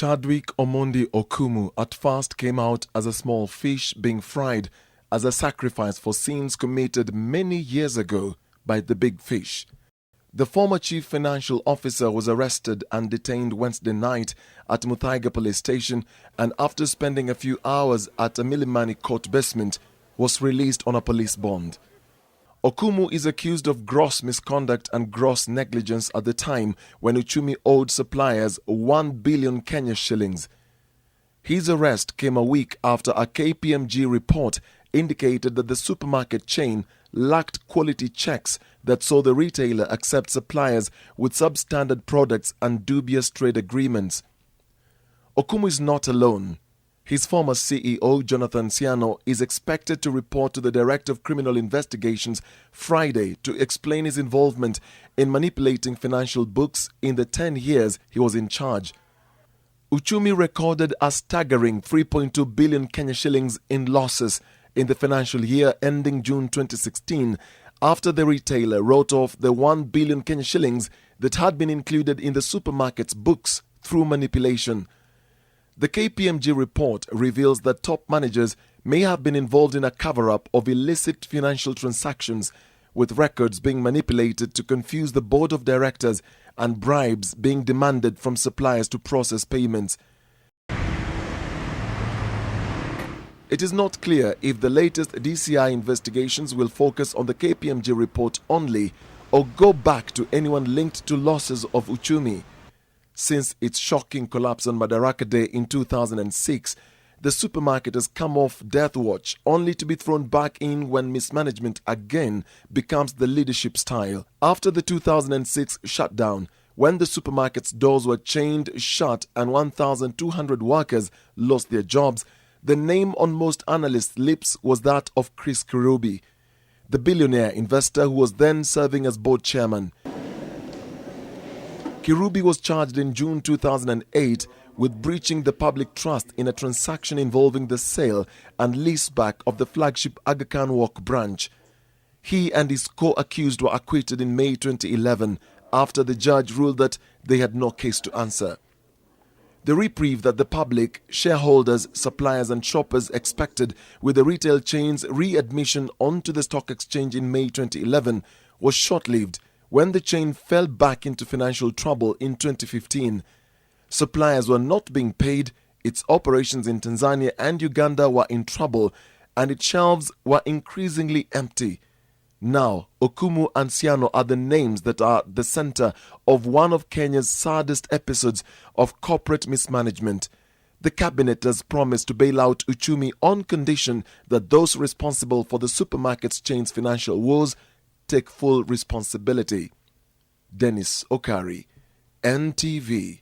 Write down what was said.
Chadwick, Omondi, Okumu at first came out as a small fish being fried as a sacrifice for sins committed many years ago by the big fish. The former chief financial officer was arrested and detained Wednesday night at Muthaiga police station, and after spending a few hours at a Milimani court basement, was released on a police bond. Okumu is accused of gross misconduct and gross negligence at the time when Uchumi owed suppliers 1 billion Kenya shillings. His arrest came a week after a KPMG report indicated that the supermarket chain lacked quality checks that saw the retailer accept suppliers with substandard products and dubious trade agreements. Okumu is not alone. His former CEO, Jonathan Ciano, is expected to report to the Director of Criminal Investigations Friday to explain his involvement in manipulating financial books in the 10 years he was in charge. Uchumi recorded a staggering 3.2 billion Kenya shillings in losses in the financial year ending June 2016 after the retailer wrote off the 1 billion Kenya shillings that had been included in the supermarket's books through manipulation. The KPMG report reveals that top managers may have been involved in a cover-up of illicit financial transactions, with records being manipulated to confuse the board of directors and bribes being demanded from suppliers to process payments. It is not clear if the latest DCI investigations will focus on the KPMG report only or go back to anyone linked to losses of Uchumi. Since its shocking collapse on Madaraka Day in 2006, the supermarket has come off death watch only to be thrown back in when mismanagement again becomes the leadership style. After the 2006 shutdown, when the supermarket's doors were chained shut and 1,200 workers lost their jobs, the name on most analysts' lips was that of Chris Kirubi, the billionaire investor who was then serving as board chairman. Kirubi was charged in June 2008 with breaching the public trust in a transaction involving the sale and leaseback of the flagship Aga Khan Walk branch. He and his co-accused were acquitted in May 2011 after the judge ruled that they had no case to answer. The reprieve that the public, shareholders, suppliers and shoppers expected with the retail chain's readmission onto the stock exchange in May 2011 was short-lived when the chain fell back into financial trouble in 2015. Suppliers were not being paid, its operations in Tanzania and Uganda were in trouble, and its shelves were increasingly empty. Now, Okumu and Ciano are the names that are the center of one of Kenya's saddest episodes of corporate mismanagement. The cabinet has promised to bail out Uchumi on condition that those responsible for the supermarket's chain's financial woes take full responsibility. Dennis Okari, NTV.